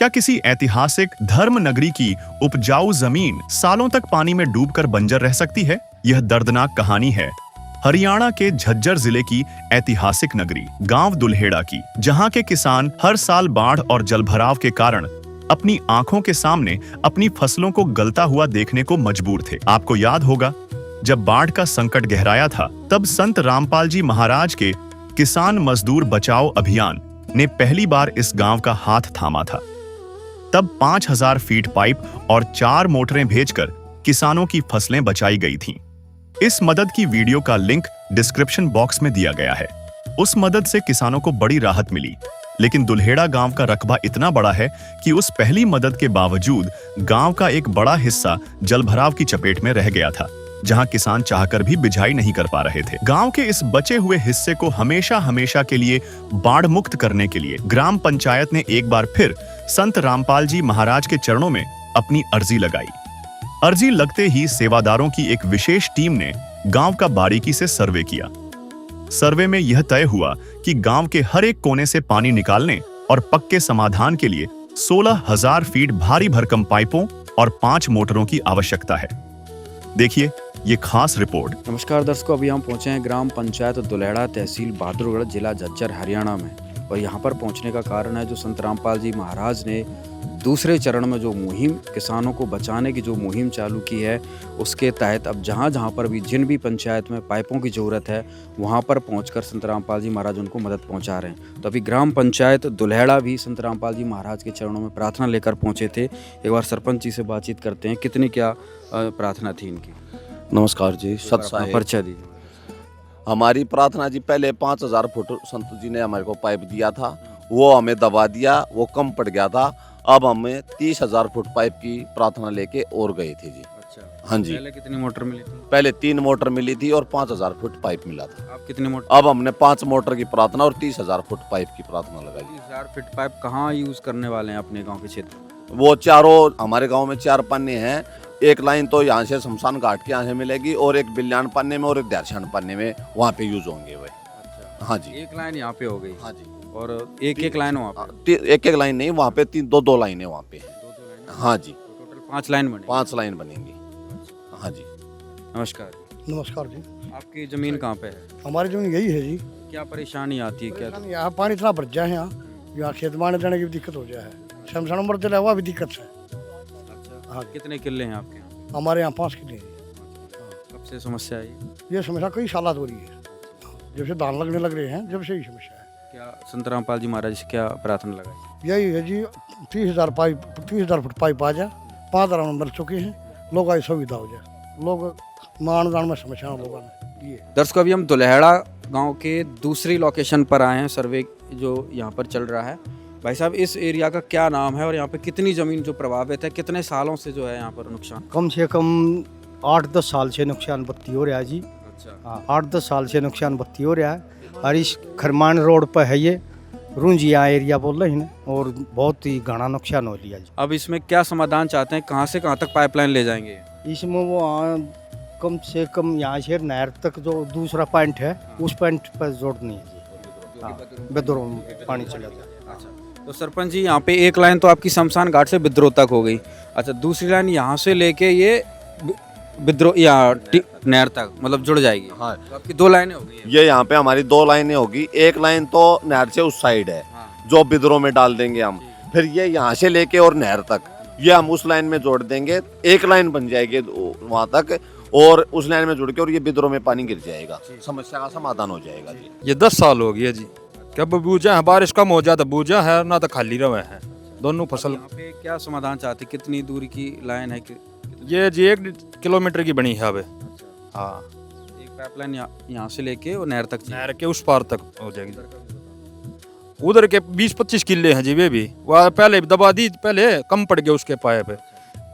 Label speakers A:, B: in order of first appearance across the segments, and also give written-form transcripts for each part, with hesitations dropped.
A: क्या किसी ऐतिहासिक धर्म नगरी की उपजाऊ जमीन सालों तक पानी में डूबकर बंजर रह सकती है? यह दर्दनाक कहानी है हरियाणा के झज्जर जिले की ऐतिहासिक नगरी गांव दुल्हेड़ा की, जहां के किसान हर साल बाढ़ और जलभराव के कारण अपनी आंखों के सामने अपनी फसलों को गलता हुआ देखने को मजबूर थे। आपको याद होगा, जब बाढ़ का संकट गहराया था, तब संत रामपाल जी महाराज के किसान मजदूर बचाओ अभियान ने पहली बार इस गांव का हाथ थामा था। तब 5000 फीट पाइप और 4 मोटरें भेजकर किसानों की फसलें बचाई गई थीं। इस मदद की वीडियो का लिंक डिस्क्रिप्शन बॉक्स में दिया गया है। उस मदद से किसानों को बड़ी राहत मिली, लेकिन दुल्हेड़ा गांव का रकबा इतना बड़ा है कि उस पहली मदद के बावजूद गांव का एक बड़ा हिस्सा जलभराव की चपेट में रह गया था, जहां किसान चाहकर भी बिजाई नहीं कर पा रहे थे। गांव के इस बचे हुए हिस्से को हमेशा के लिए बाढ़ मुक्त करने के लिए ग्राम पंचायत ने एक बार फिर संत रामपाल जी महाराज के चरणों में अपनी अर्जी लगाई। अर्जी लगते ही सेवादारों की एक विशेष टीम ने गांव का बारीकी से सर्वे किया। सर्वे में यह तय हुआ कि गांव के हर एक कोने से पानी निकालने और पक्के समाधान के लिए 16,000 फीट भारी भरकम पाइपों और 5 मोटरों की आवश्यकता है। देखिए ये खास रिपोर्ट।
B: नमस्कार दर्शकों, अभी हम पहुंचे हैं ग्राम पंचायत दुल्हेड़ा, तहसील बहादुरगढ़, जिला झज्जर, हरियाणा में। और यहाँ पर पहुंचने का कारण है जो संत रामपाल जी महाराज ने दूसरे चरण में जो मुहिम, किसानों को बचाने की जो मुहिम चालू की है, उसके तहत अब जहाँ पर भी जिन भी पंचायत में पाइपों की ज़रूरत है, वहाँ पर पहुंचकर संत रामपाल जी महाराज उनको मदद पहुंचा रहे हैं। तो अभी ग्राम पंचायत दुल्हेड़ा भी संत रामपाल जी महाराज के चरणों में प्रार्थना लेकर पहुँचे थे। एक बार सरपंच जी से बातचीत करते हैं, कितनी क्या प्रार्थना थी इनकी।
C: नमस्कार जी, सत साहेब।
B: परिचय दीजिए।
C: हमारी प्रार्थना जी, पहले 5000 फुट संत जी ने हमारे को पाइप दिया था, वो हमें दबा दिया, वो कम पड़ गया था। अब हमें 30,000 फुट पाइप की प्रार्थना लेके और गए थे जी।
B: अच्छा,
C: हाँ जी।
B: पहले कितनी मोटर मिली थी?
C: पहले 3 मोटर मिली थी और 5000 फुट पाइप मिला था।
B: आप कितनी मोटर?
C: अब हमने 5 मोटर की प्रार्थना और 30,000 फुट पाइप की प्रार्थना लगाई।
B: 30,000 फीट पाइप कहाँ यूज करने वाले हैं अपने गांव के क्षेत्र में?
C: वो चारों हमारे गाँव में 4 पन्ने हैं। एक लाइन तो यहाँ से शमशान घाट के यहाँ से मिलेगी और एक बिल्यान पन्ने में और एक दर्शन पन्ने में, वहाँ पे यूज होंगे वे।
B: अच्छा,
C: हाँ जी।
B: एक लाइन यहाँ पे हो गई।
C: हाँ जी।
B: और एक लाइन वहाँ पे?
C: एक लाइन नहीं, वहाँ पे 2 लाइनें वहाँ पे।
B: दो
C: हाँ जी।
B: तो टोटल 5 लाइन बने?
C: 5 लाइन बनेंगी। हाँ जी।
B: नमस्कार।
D: नमस्कार जी।
B: आपकी जमीन कहाँ पे है?
D: हमारी जमीन यही है जी।
B: क्या परेशानी आती है क्या?
D: यहाँ पानी इतना भर जाए, यहाँ खेत बाने जाने की भी दिक्कत हो जाए, शमशान नंबर चला हुआ भी दिक्कत है।
B: अच्छा, हाँ। कितने किले हैं आपके यहाँ?
D: हमारे यहाँ 5 किले हैं।
B: कब से समस्या है
D: ये समस्या कई सालात हो रही है, जब से धान लगने लग रहे हैं, जब से ही समस्या है।
B: क्या संत रामपाल जी महाराज से क्या प्रार्थना लगाई?
D: यही है जी, 30,000 फुट पाइप आ जाए, 5 नंबर चुके हैं, लोग आई सुविधा हो जाए, लोग मान दान में समस्या लोगों ने ये।
B: दर्शकों, अभी हम दुल्हेड़ा गांव के दूसरी लोकेशन पर आए हैं, सर्वे जो यहाँ पर चल रहा है। भाई साहब, इस एरिया का क्या नाम है और यहाँ पे कितनी ज़मीन जो प्रभावित है, कितने सालों से जो है यहाँ पर नुकसान?
E: कम से कम 8-10 साल से नुकसान बत्ती हो रहा है जी।
B: अच्छा,
E: हाँ, 8-10 साल से नुकसान बत्ती हो रहा है। और इस खरमान रोड पर है ये रुंजिया एरिया बोल रहे हैं, और बहुत ही घना नुकसान हो लिया जी।
B: अब इसमें क्या समाधान चाहते हैं? कहाँ से कहाँ तक पाइपलाइन ले जाएंगे?
E: इसमें वो कम से कम यहाँ से नहर तक जो दूसरा पॉइंट है, उस पॉइंट पर जोड़नी है जी। हाँ, बिद्रोह में पानी चला जाए।
B: तो सरपंच जी, यहाँ पे एक लाइन तो आपकी शमशान घाट से बिद्रोह तक हो गई। अच्छा, दूसरी लाइन यहाँ से लेके ये बिद्रोह या नहर तक मतलब जुड़ जाएगी।
C: हाँ,
B: तो आपकी 2 लाइनें हो गई हैं।
C: ये यहाँ पे हमारी 2 लाइनें होगी। एक लाइन तो नहर से उस साइड है,
B: हाँ।
C: जो बिद्रोह में डाल देंगे हम। फिर ये यहाँ से लेके और नहर तक, ये हम उस लाइन में जोड़ देंगे। एक लाइन बन जाएगी वहाँ तक, और उस लाइन में जुड़ के, और ये बिद्रोह में पानी गिर जाएगा, समस्या का समाधान हो जाएगा जी।
F: ये 10 साल हो गया जी। क्या बूझा है, बारिश कम हो जाता बूझा है, ना तो खाली रहे हैं दोनों फसल।
B: यहाँ पे क्या समाधान चाहते? कितनी दूरी की लाइन है
F: ये जी 1 किलोमीटर की बनी है अब। हाँ,
B: एक पाइपलाइन यहाँ से लेके और नहर तक
F: नहर के उस पार तक हो जाएगी। उधर के 20-25 किले हैं जी, वे भी वह पहले दबा दी, पहले कम पड़ गए उसके पाइप,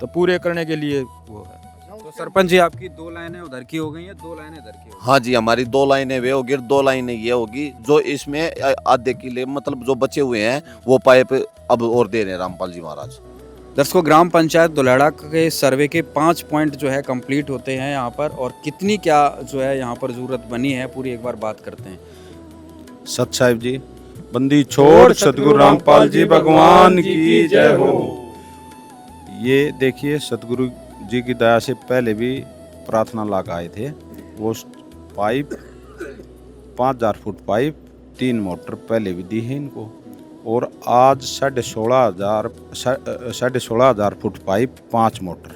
F: तो पूरे करने के लिए वो है।
B: तो सरपंच जी, आपकी 2 लाइनें उधर की हो गई हैं, 2 लाइनें इधर की हो गई।
C: हाँ जी, हमारी 2 लाइनें वे होगी, 2 लाइनें ये होगी। जो इसमें आधे किले मतलब जो बचे हुए हैं, वो पाइप अब और दे रहे हैं रामपाल जी महाराज।
B: दर्शकों, ग्राम पंचायत दुल्हेड़ा के सर्वे के 5 पॉइंट जो है कंप्लीट होते हैं यहाँ पर, और कितनी क्या जो है यहाँ पर ज़रूरत बनी है पूरी एक बार बात करते हैं।
G: सत साहिब जी, बंदी छोड़ सतगुरु रामपाल जी भगवान की जय हो। ये देखिए सतगुरु जी की दया से पहले भी प्रार्थना लगा आए थे। वो पाइप 5000 फुट पाइप 3 मोटर पहले भी दी है इनको, और आज 16,500 फुट पाइप 5 मोटर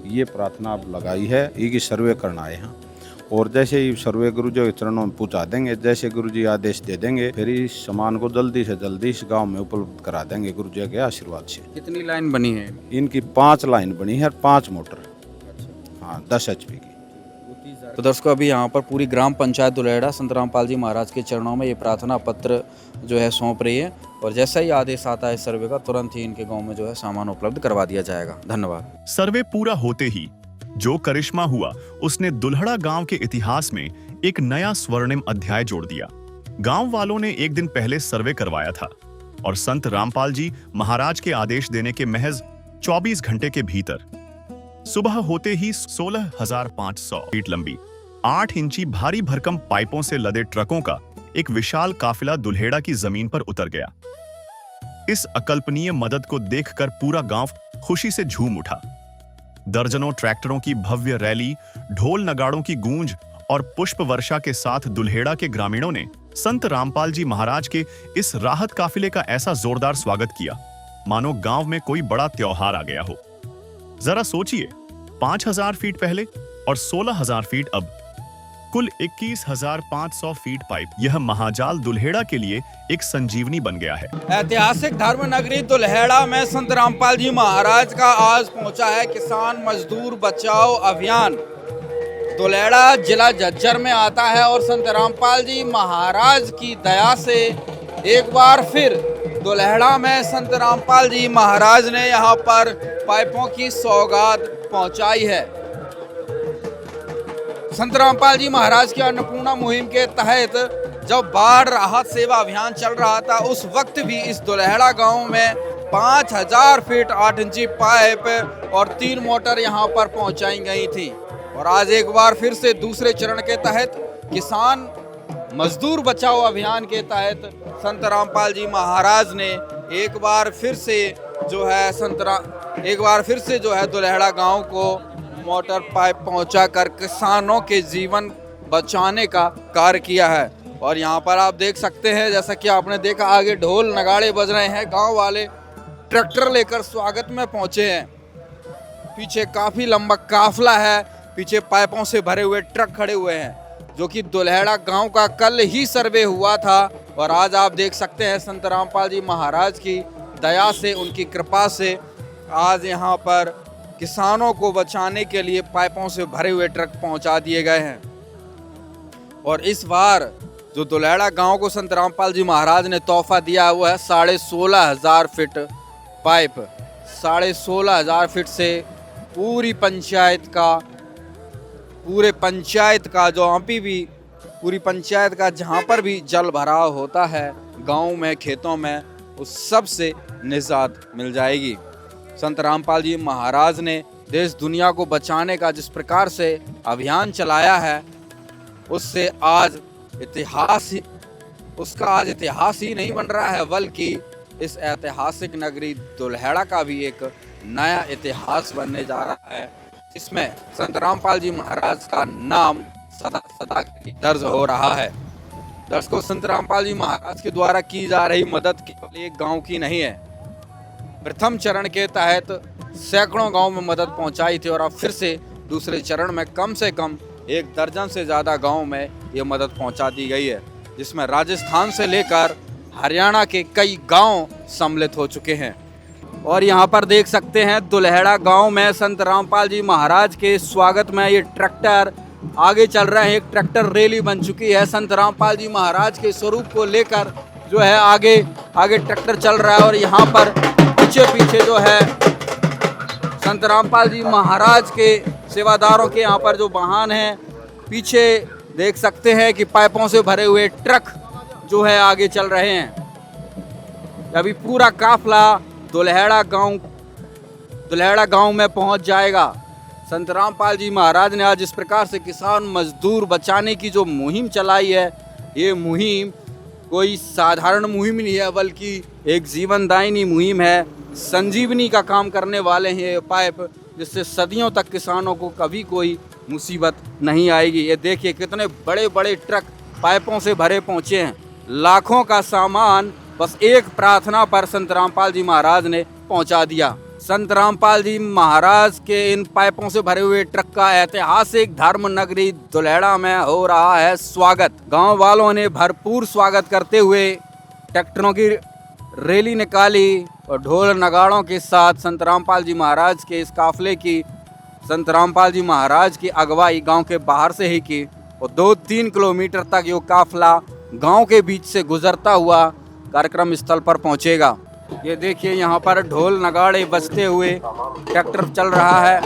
G: ये प्रार्थना अब लगाई है। ये सर्वे करना आए हैं, और जैसे ही सर्वे गुरु जी के चरणों में पहुंचा देंगे, जैसे गुरु जी आदेश दे देंगे, फिर इस सामान को जल्दी से जल्दी इस गांव में उपलब्ध करा देंगे गुरु जी के आशीर्वाद से।
B: कितनी लाइन बनी है?
G: इनकी 5 लाइन बनी है और 5 मोटर, हाँ 10 HP की।
B: तो दर्शकों, अभी यहाँ पर पूरी ग्राम पंचायत दुलेड़ा संत रामपाल जी महाराज के चरणों में ये प्रार्थना पत्र जो है सौंप रही है, और जैसा ही आदेश आता है सर्वे का, तुरंत ही इनके गांव में जो है सामान उपलब्ध करवा दिया जाएगा। धन्यवाद।
A: सर्वे पूरा होते ही जो करिश्मा हुआ उसने दुल्हड़ा गांव के इतिहास में एक नया स्वर्णिम अध्याय जोड़ दिया। गांव वालों ने एक दिन पहले सर्वे करवाया था, और संत रामपाल जी महाराज के आदेश देने के महज 24 घंटे के भीतर सुबह होते ही 16,500 फीट लंबी 8 इंची भारी भरकम पाइपों से लदे ट्रकों का एक विशाल काफिला दुल्हेड़ा की जमीन पर उतर गया। इस अकल्पनीय मदद को देखकर पूरा गांव खुशी से झूम उठा। दर्जनों ट्रैक्टरों की भव्य रैली, ढोल नगाड़ों की गूंज और पुष्प वर्षा के साथ दुल्हेड़ा के ग्रामीणों ने संत रामपाल जी महाराज के इस राहत काफिले का ऐसा जोरदार स्वागत किया मानो गांव में कोई बड़ा त्योहार आ गया हो। जरा सोचिए, 5,000 फीट पहले और 16,000 फीट अब, कुल 21,500 फीट पाइप। यह महाजाल दुल्हेड़ा के लिए एक संजीवनी बन गया है।
B: ऐतिहासिक धर्म नगरी दुल्हेड़ा में संत रामपाल जी महाराज का आज पहुंचा है किसान मजदूर बचाओ अभियान। दुल्हेड़ा जिला झज्जर में आता है, और संत रामपाल जी महाराज की दया से एक बार फिर दुल्हेड़ा में संत रामपाल जी महाराज ने यहाँ पर पाइपों की सौगात पहुंचाई है। संत रामपाल जी महाराज की अन्नपूर्णा मुहिम के तहत जब बाढ़ राहत सेवा अभियान चल रहा था, उस वक्त भी इस दुल्हेड़ा गांव में 5,000 फीट 8 इंची पाइप और 3 मोटर यहां पर पहुंचाई गई थी। और आज एक बार फिर से दूसरे चरण के तहत किसान मजदूर बचाओ अभियान के तहत संत रामपाल जी महाराज ने एक बार फिर से जो है दुल्हेड़ा गांव को मोटर पाइप पहुंचाकर किसानों के जीवन बचाने का कार्य किया है। और यहाँ पर आप देख सकते हैं, जैसा कि आपने देखा, आगे ढोल नगाड़े बज रहे हैं, गांव वाले ट्रैक्टर लेकर स्वागत में पहुंचे हैं। पीछे काफी लंबा काफिला है, पीछे पाइपों से भरे हुए ट्रक खड़े हुए हैं, जो कि दुल्हेड़ा गांव का कल ही सर्वे हुआ था। और आज आप देख सकते हैं संत रामपाल जी महाराज की दया से, उनकी कृपा से आज यहाँ पर किसानों को बचाने के लिए पाइपों से भरे हुए ट्रक पहुंचा दिए गए हैं। और इस बार जो दुल्हेड़ा गांव को संत रामपाल जी महाराज ने तोहफा दिया वो है 16,500 फीट पाइप। 16,500 फीट से पूरे पंचायत का जो अभी भी पूरी पंचायत का जहाँ पर भी जल भराव होता है गाँव में, खेतों में, उस सब से निजात मिल जाएगी। संत रामपाल जी महाराज ने देश दुनिया को बचाने का जिस प्रकार से अभियान चलाया है, उससे आज इतिहास ही नहीं बन रहा है, बल्कि इस ऐतिहासिक नगरी दुल्हेड़ा का भी एक नया इतिहास बनने जा रहा है, इसमें संत रामपाल जी महाराज का नाम सदा सदा दर्ज हो रहा है। दर्शकों, संत रामपाल जी महाराज के द्वारा की जा रही मदद केवल एक गांव की नहीं है। प्रथम चरण के तहत सैकड़ों गांव में मदद पहुंचाई थी, और अब फिर से दूसरे चरण में कम से कम 1 दर्जन से ज़्यादा गांव में ये मदद पहुंचा दी गई है, जिसमें राजस्थान से लेकर हरियाणा के कई गांव सम्मिलित हो चुके हैं। और यहाँ पर देख सकते हैं दुल्हेड़ा गांव में संत रामपाल जी महाराज के स्वागत में ये ट्रैक्टर आगे चल रहे हैं। एक ट्रैक्टर रैली बन चुकी है संत रामपाल जी महाराज के स्वरूप को लेकर, जो है आगे ट्रैक्टर चल रहा है। और यहाँ पर पीछे जो है संत रामपाल जी महाराज के सेवादारों के यहाँ पर जो वाहन हैं, पीछे देख सकते हैं कि पाइपों से भरे हुए ट्रक जो है आगे चल रहे हैं। अभी पूरा काफिला दुल्हेड़ा गांव में पहुंच जाएगा। संत रामपाल जी महाराज ने आज इस प्रकार से किसान मजदूर बचाने की जो मुहिम चलाई है, ये मुहिम कोई साधारण मुहिम नहीं है, बल्कि एक जीवनदायिनी मुहिम है। संजीवनी का काम करने वाले हैं ये पाइप, जिससे सदियों तक किसानों को कभी कोई मुसीबत नहीं आएगी। ये देखिए कितने बड़े बड़े ट्रक पाइपों से भरे पहुँचे हैं। लाखों का सामान बस एक प्रार्थना पर संत रामपाल जी महाराज ने पहुँचा दिया। संत रामपाल जी महाराज के इन पाइपों से भरे हुए ट्रक का ऐतिहासिक धर्म नगरी दुलेड़ा में हो रहा है स्वागत। गांव वालों ने भरपूर स्वागत करते हुए ट्रैक्टरों की रैली निकाली और ढोल नगाड़ों के साथ संत रामपाल जी महाराज के इस काफले की, संत रामपाल जी महाराज की अगुवाई गांव के बाहर से ही की और 2-3 किलोमीटर तक ये काफला गांव के बीच से गुजरता हुआ कार्यक्रम स्थल पर पहुंचेगा। ये देखिए यहाँ पर ढोल नगाड़े बजते हुए ट्रैक्टर चल रहा है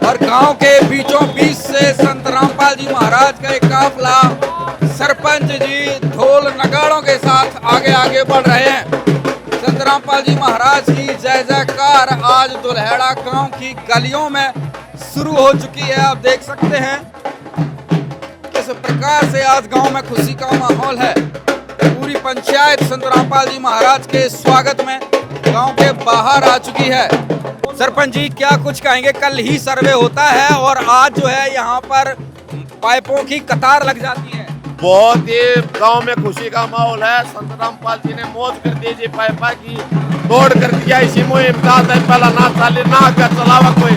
B: और गांव के बीचों बीच से संत रामपाल जी महाराज का एक काफला सरपंच जी ढोल नगाड़ों के साथ आगे आगे बढ़ रहे हैं। संत रामपाल जी महाराज की जय जयकार आज दुल्हेड़ा गांव की गलियों में शुरू हो चुकी है। आप देख सकते हैं किस प्रकार से आज गांव में खुशी का माहौल है। पूरी पंचायत संत रामपाल जी महाराज के स्वागत में गांव के बाहर आ चुकी है। सरपंच जी क्या कुछ कहेंगे? कल ही सर्वे होता है और आज जो है यहाँ पर पाइपों की कतार लग जाती है।
C: बहुत ही गांव में खुशी का माहौल है। संत रामपाल जी ने मौज कर दी जी, पाइपा की तोड़ कर दिया। इसी मुहिम का पहला ना चाले ना कर चलावा कोई।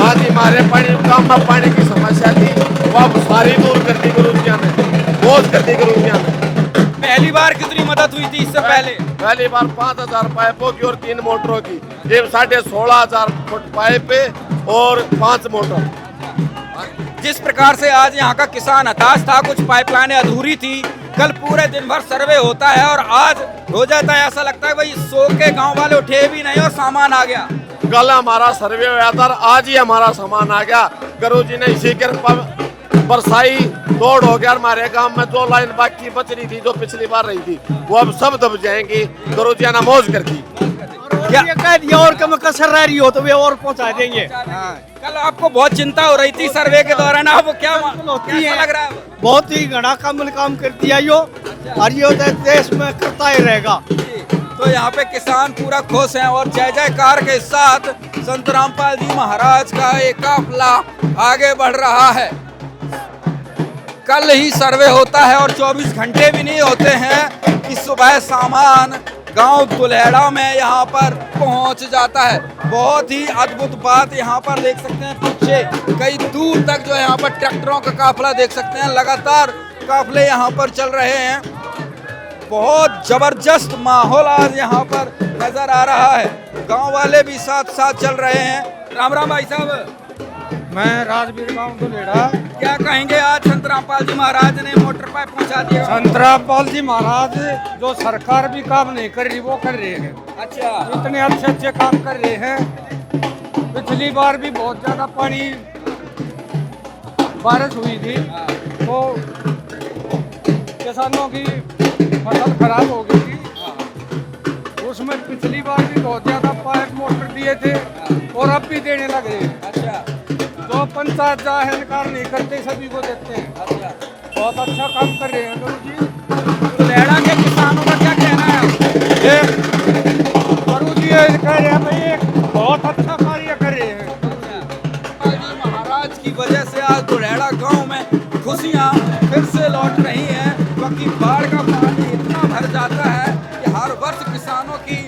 C: आज हमारे गांव में पानी की समस्या थी, वो अब सारी दूर कर दी गुरुजिया ने, मौज कर दी गुरुजिया ने।
B: पहली बार कितनी मदद हुई थी इससे पहले?
C: पहली बार 5000 पाइपों की और 3 मोटरों की, ये 16,500 फुट पाइप और 5 मोटर।
B: जिस प्रकार से आज यहाँ का किसान हताश था, कुछ पाइपलाइनें अधूरी थी, कल पूरे दिन भर सर्वे होता है और आज हो जाता है, ऐसा लगता है भाई सो के गांव वाले उठे भी नहीं और सामान आ गया।
C: कल हमारा सर्वे हुआ था, आज ही हमारा सामान आ गया। गुरु जी ने इसी कृपा बरसाई दौड़ हो गया। हमारे गांव में जो लाइन बाकी बच रही थी, जो पिछली बार रही थी, वो अब सब दब जाएंगी। गुरु जी ने मौज कर दी।
E: क्या कह दिया और कम कसर रह रही हो तो वे और पहुंचा देंगे।
B: कल आपको बहुत चिंता हो रही थी सर्वे के दौरान, अब क्या लग रहा है?
E: बहुत ही घना काम कर दिया यो, और ये देश में करता ही रहेगा।
B: तो यहाँ पे किसान पूरा खुश हैं और जय जयकार के साथ संत रामपाल जी महाराज का एक काफला आगे बढ़ रहा है। कल ही सर्वे होता है और 24 घंटे भी नहीं होते हैं कि सुबह सामान गांव दुल्हेड़ा में यहाँ पर पहुँच जाता है। बहुत ही अद्भुत बात यहाँ पर देख सकते हैं, पीछे कई दूर तक जो यहाँ पर ट्रैक्टरों का काफला देख सकते हैं। लगातार काफले यहाँ पर चल रहे हैं। बहुत जबरदस्त माहौल आज यहाँ पर नजर आ रहा है। गांव वाले भी साथ साथ चल रहे हैं। राम राम भाई साहब।
E: मैं राजवीर गांव दुलेड़ा।
B: क्या कहेंगे? आज संत रामपाल जी महाराज ने मोटर पाइप पहुंचा दिया।
E: संत रामपाल जी महाराज जो सरकार भी काम नहीं कर रही वो कर रहे हैं।
B: अच्छा,
E: इतने अच्छे काम कर रहे हैं। पिछली बार भी बहुत ज्यादा पानी बारिश हुई थी तो किसानों की फसल खराब हो गई थी। उसमें पिछली बार भी बहुत ज्यादा पाइप मोटर दिए थे और अब भी देने लगे।
B: अच्छा,
E: जो पंचायत जाहिर नहीं करते सभी को देते हैं।
B: अच्छा,
E: बहुत अच्छा काम कर रहे हैं गुरु जी।
B: दुल्हेड़ा के किसानों का क्या कहना है?
E: गुरु जी कह रहे हैं भाई एक बहुत अच्छा कार्य कर रहे हैं।
B: रामपाल जी महाराज की वजह से आज दुल्हेड़ा गांव में खुशियां फिर से लौट रही हैं, क्योंकि बाढ़ का पानी इतना भर जाता है कि हर वर्ष किसानों की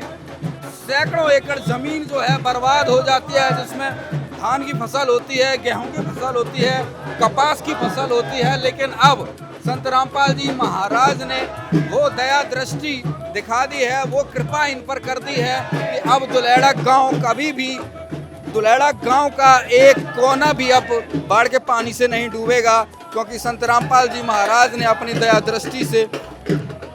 B: सैकड़ों एकड़ जमीन जो है बर्बाद हो जाती है, जिसमें धान की फसल होती है, गेहूं की फसल होती है, कपास की फसल होती है। लेकिन अब संत रामपाल जी महाराज ने वो दया दृष्टि दिखा दी है, वो कृपा इन पर कर दी है कि अब दुल्हेड़ा गांव कभी भी, दुल्हेड़ा गांव का एक कोना भी अब बाढ़ के पानी से नहीं डूबेगा, क्योंकि संत रामपाल जी महाराज ने अपनी दया दृष्टि से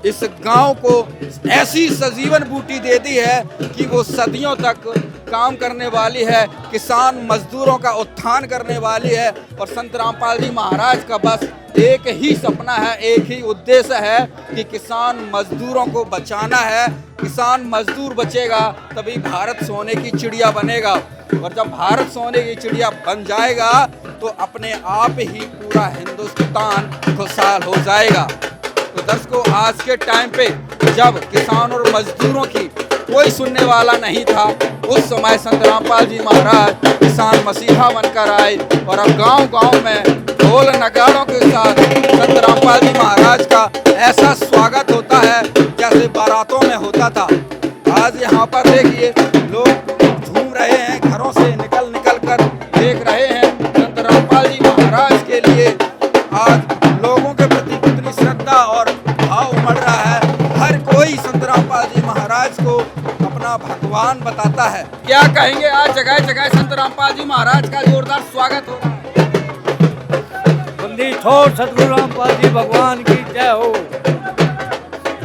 B: इस गांव को ऐसी सजीवन बूटी दे दी है कि वो सदियों तक काम करने वाली है, किसान मजदूरों का उत्थान करने वाली है। और संत रामपाल जी महाराज का बस एक ही सपना है, एक ही उद्देश्य है कि किसान मजदूरों को बचाना है। किसान मजदूर बचेगा तभी भारत सोने की चिड़िया बनेगा, और जब भारत सोने की चिड़िया बन जाएगा तो अपने आप ही पूरा हिंदुस्तान खुशहाल हो जाएगा।
H: तो दर्शकों, आज के टाइम पे जब किसान और मजदूरों की कोई सुनने वाला नहीं था, उस समय संत रामपाल जी महाराज किसान मसीहा बनकर आए और अब गांव-गांव में ढोल नगाड़ों के साथ संत रामपाल जी महाराज का ऐसा स्वागत होता है जैसे बारातों में होता था। आज यहाँ पर देखिए लोग झूम रहे हैं, घरों से निकल कर देख रहे हैं संत रामपाल जी महाराज के लिए। आज लोगों के प्रति कितनी श्रद्धा और भाव उमड़ रहा है। हर कोई संत रामपाल जी महाराज को अपना भगवान बताता है। क्या कहेंगे, आज जगह जगह संत रामपाल जी महाराज का जोरदार स्वागत हो रहा है।
E: बंदी छोड़ सतगुरु रामपाल जी भगवान की जय हो।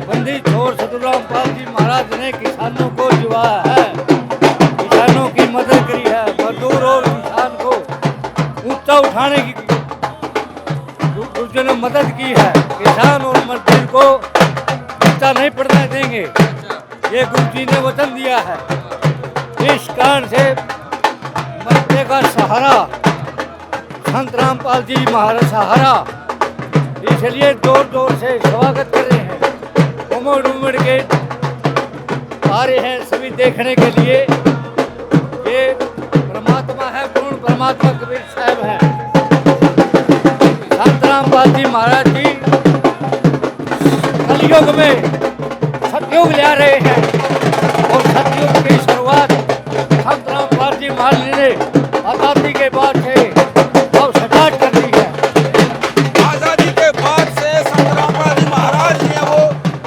E: बंदी छोड़ सतगुरु रामपाल जी महाराज ने किसानों को जिवाया है, किसानों की मदद करी है, मजदूर और किसान को ऊंचा उठाने की गुरुजी ने मदद की है। किसान और मजदूर को ऊंचा नहीं पड़ने देंगे, ये गुरुजी ने वचन दिया है। इस कारण से मरते का सहारा संत रामपाल जी महाराज सहारा, इसलिए जोर जोर से स्वागत कर रहे हैं। उमड़ उमड़ के आ रहे हैं सभी देखने के लिए। ये परमात्मा है, पूर्ण परमात्मा कबीर साहब है। संत रामपाल जी महाराज जी कलयुग में सतयुग ले आ रहे हैं और सतयुग की शुरुआत संत रामपाल जी महाराज ने आजादी के बाद से अब स्टार्ट कर दी है।
H: आजादी के बाद से संत रामपाल जी महाराज ने वो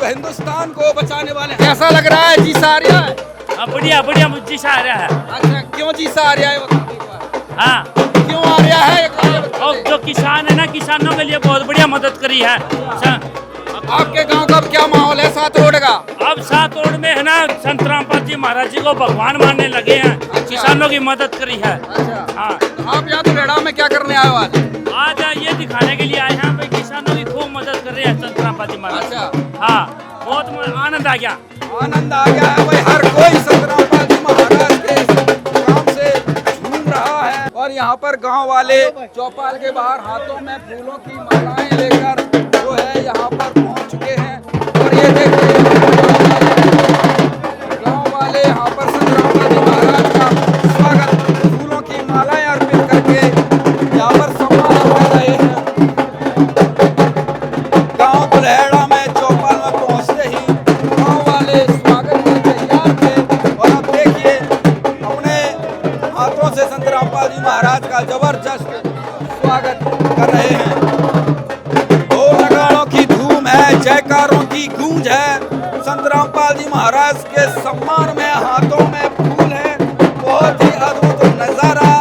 H: हिंदुस्तान को बचाने वाले। कैसा लग रहा है? जी सा आ रहा है?
I: बढ़िया बढ़िया मुझे सा आ रहा है।
H: अच्छा, क्यों जी सा आ रहा है बताइए।
I: हाँ,
H: क्यों आ रहा है?
I: और जो किसान है ना, किसानों के लिए बहुत बढ़िया मदद करी है।
H: आपके गांव का क्या माहौल है सात रोड का?
I: अब सात रोड में है ना, संत रामपाल जी महाराज जी को भगवान मानने लगे हैं।
H: अच्छा।
I: किसानों की मदद करी है।
H: अच्छा,
I: हाँ।
H: तो आप यहाँ दुलेड़ा में क्या करने आए हो आज?
I: आज ये दिखाने के लिए आए हैं भाई, किसानों की खूब मदद कर रहे हैं संत रामपाल जी महाराज।
H: अच्छा।
I: हाँ, बहुत आनंद आ गया।
H: आनंद आ गया है भाई, हर कोई संत रामपाल जी महाराज के काम से झूम रहा है। और यहाँ पर गांव वाले चौपाल के बाहर हाथों में फूलों की मालाएं लेकर जो है यहाँ पर पहुँच चुके हैं। और ये देखिए गांव वाले यहाँ पर संत रामपाल जी महाराज का स्वागत फूलों की मालाएं अर्पित करके यहाँ पर सम्मान कर रहे हैं। गांव दुल्हेड़ा में चौपाल में पहुँचते ही गांव वाले स्वागत में तैयार थे। और अब देखिए अपने हाथों से संत रामपाल जी महाराज का जबरदस्त स्वागत कर रहे हैं। ढोल नगाड़ों की धूम है, जयकारों की गूंज है। संत रामपाल जी महाराज के सम्मान में हाथों में फूल है। बहुत ही अद्भुत नजारा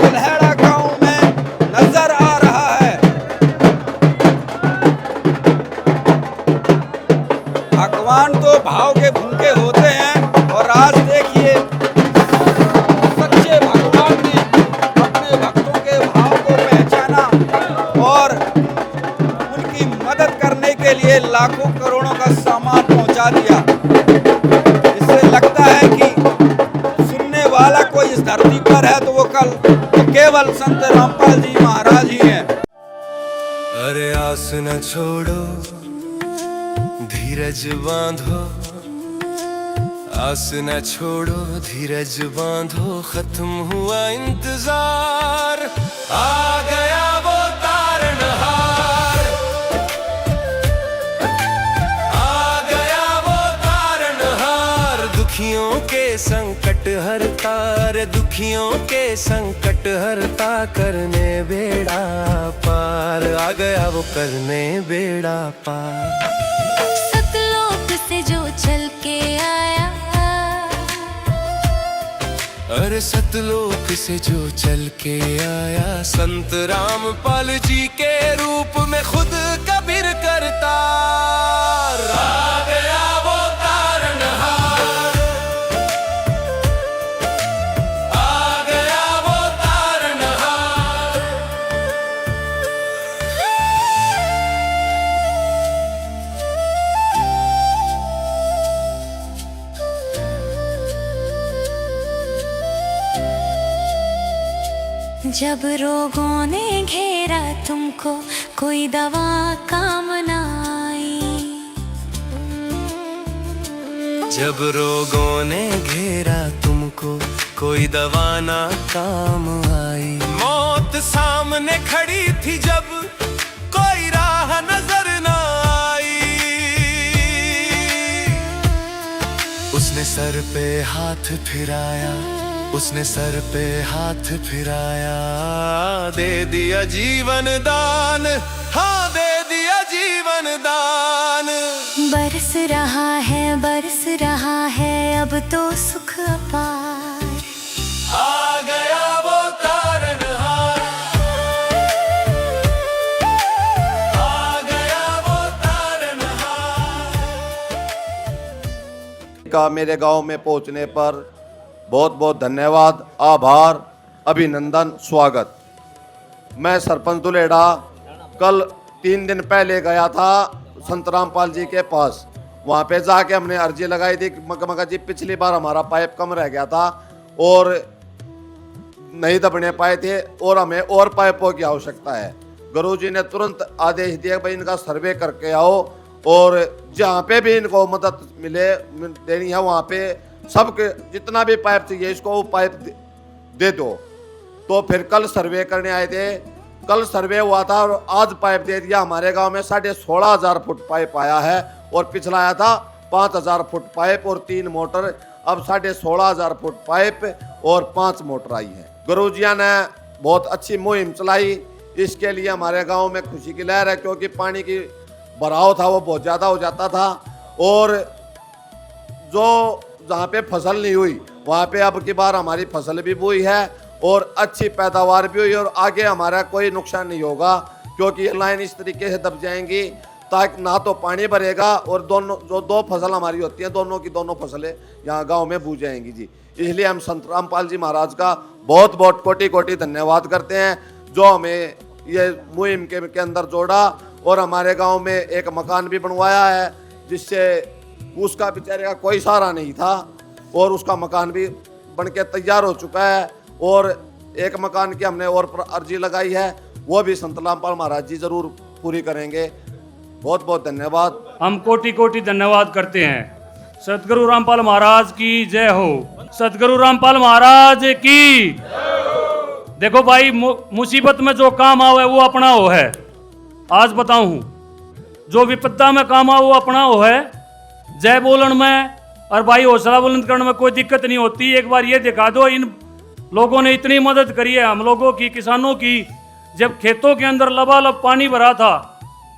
H: दुल्हेड़ा गांव में नजर आ रहा है। भगवान तो भाव के भूखे होते हैं और आज देखिए सच्चे भगवान ने अपने भक्तों के भाव को पहचाना और उनकी मदद करने के लिए लाखों करोड़ों का सामान पहुंचा दिया। इससे लगता है कि सुनने वाला कोई इस धरती पर है तो वो कल तो केवल संत रामपाल जी महाराज ही हैं।
J: अरे आस न छोड़ो, धीरज बांधो, आस न छोड़ो, धीरज बांधो, खत्म हुआ इंतजार, आ गया वो तारनहार, आ गया वो तारनहार। दुखियों के संकट हरता रे, दुखियों के संकट हरता, करने बेड़ा पार, आ गया वो करने बेड़ा पार।
K: सतलोक से जो चल के आया,
J: अरे सतलोक से जो चल के आया, संत रामपाल जी के रूप में खुद कबीर करतार, आ गया वो तारनहार, आ गया वो तारनहार।
K: जब रोगों ने घेरा तुमको, कोई दवा काम न आई,
J: जब रोगों ने घेरा तुमको कोई दवा ना काम आई, मौत सामने खड़ी थी जब कोई राह नजर ना आई, उसने सर पे हाथ फिराया, उसने सर पे हाथ फिराया, दे दिया जीवन दान, हाँ दे दिया जीवन दान। बरस रहा है अब तो सुख अपार, आ गया वो तारनहार, आ गया वो तारनहार।
C: का मेरे गांव में पहुंचने पर बहुत बहुत धन्यवाद, आभार, अभिनंदन, स्वागत। मैं सरपंच दुलेड़ा कल 3 दिन पहले गया था संत रामपाल जी के पास। वहाँ पे जाके हमने अर्जी लगाई थी मगा जी पिछली बार हमारा पाइप कम रह गया था और नहीं दबने पाए थे और हमें और पाइपों की आवश्यकता है। गुरुजी ने तुरंत आदेश दिया भाई इनका सर्वे करके आओ और जहाँ पे भी इनको मदद मिले देनी है वहाँ पे सबके जितना भी पाइप चाहिए इसको वो पाइप दे दो। तो फिर कल सर्वे करने आए थे, कल सर्वे हुआ था और आज पाइप दे दिया। हमारे गांव में 16,500 फुट पाइप आया है और पिछला आया था 5,000 फुट पाइप और 3 मोटर। अब 16,500 फुट पाइप और 5 मोटर आई है। गुरुजिया ने बहुत अच्छी मुहिम चलाई, इसके लिए हमारे गांव में खुशी की लहर है क्योंकि पानी की भराव था वो बहुत ज़्यादा हो जाता था और जो जहाँ पे फसल नहीं हुई वहाँ पे अब की बार हमारी फसल भी बोई है और अच्छी पैदावार भी हुई और आगे हमारा कोई नुकसान नहीं होगा क्योंकि ये लाइन इस तरीके से दब जाएंगी ताकि ना तो पानी भरेगा और दोनों जो 2 फसल हमारी होती हैं दोनों की दोनों फसलें यहाँ गांव में बूझ जाएंगी जी। इसलिए हम संत रामपाल जी महाराज का बहुत बहुत कोटि कोटि धन्यवाद करते हैं जो हमें ये मुहिम के अंदर जोड़ा और हमारे गाँव में एक मकान भी बनवाया है जिससे उसका बेचारे का कोई सहारा नहीं था और उसका मकान भी बन के तैयार हो चुका है और एक मकान की हमने और अर्जी लगाई है वो भी संत रामपाल महाराज जी जरूर पूरी करेंगे। बहुत बहुत धन्यवाद।
E: हम कोटि कोटि धन्यवाद करते हैं। सतगुरु रामपाल महाराज की जय हो। सतगुरु रामपाल महाराज की। देखो भाई मुसीबत में जो काम आवे वो अपना हो है। आज बताऊं जो विपदा में काम आओ वो अपना हो है। जय बोलन में और भाई हौसला बुलंद करने में कोई दिक्कत नहीं होती। एक बार ये दिखा दो इन लोगों ने इतनी मदद करी है हम लोगों की किसानों की। जब खेतों के अंदर लबालब पानी भरा था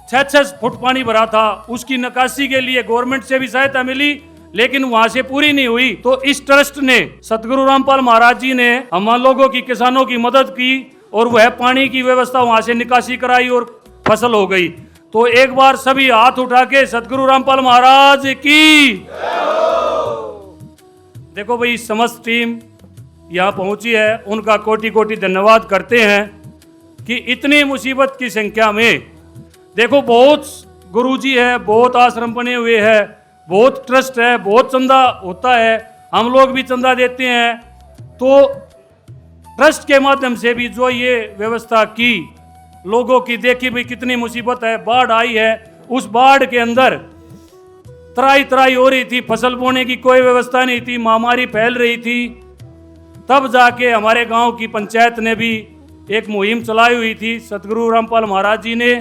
E: 6-6 फुट पानी भरा था उसकी निकासी के लिए गवर्नमेंट से भी सहायता मिली लेकिन वहां से पूरी नहीं हुई। तो इस ट्रस्ट ने सतगुरु रामपाल महाराज जी ने हम लोगों की किसानों की मदद की और वह पानी की व्यवस्था वहां से निकासी कराई और फसल हो गई। तो एक बार सभी हाथ उठा के सतगुरु रामपाल महाराज की। देखो भाई समस्त टीम यहाँ पहुंची है उनका कोटि कोटि धन्यवाद करते हैं कि इतनी मुसीबत की संख्या में देखो बहुत गुरुजी है, बहुत आश्रम बने हुए हैं, बहुत ट्रस्ट है, बहुत चंदा होता है, हम लोग भी चंदा देते हैं। तो ट्रस्ट के माध्यम से भी जो ये व्यवस्था की लोगों की देखी भाई कितनी मुसीबत है, बाढ़ आई है, उस बाढ़ के अंदर त्राई त्राई हो रही थी, फसल बोने की कोई व्यवस्था नहीं थी, महामारी फैल रही थी। तब जाके हमारे गांव की पंचायत ने भी एक मुहिम चलाई हुई थी सतगुरु रामपाल महाराज जी ने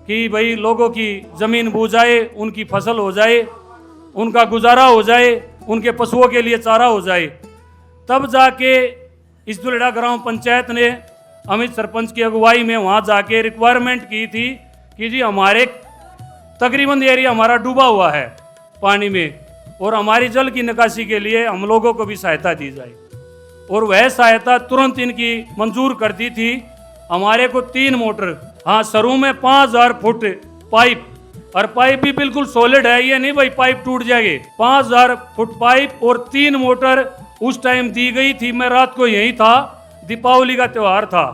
E: कि भाई लोगों की ज़मीन बू जाए, उनकी फसल हो जाए, उनका गुजारा हो जाए, उनके पशुओं के लिए चारा हो जाए। तब जाके इस दुलेड़ा ग्राम पंचायत ने अमित सरपंच की अगुवाई में वहाँ जाके रिक्वायरमेंट की थी कि जी हमारे तकरीबन एरिया हमारा डूबा हुआ है पानी में और हमारी जल की निकासी के लिए हम लोगों को भी सहायता दी जाए। और वह सहायता तुरंत इनकी मंजूर कर दी थी। हमारे को 3 मोटर, हाँ सरू में 5,000 फुट पाइप और पाइप भी बिल्कुल सॉलिड है, ये नहीं भाई पाइप टूट जाएंगे। 5,000 फुट पाइप और 3 मोटर उस टाइम दी गई थी। मैं रात को यही था, दीपावली का त्यौहार था,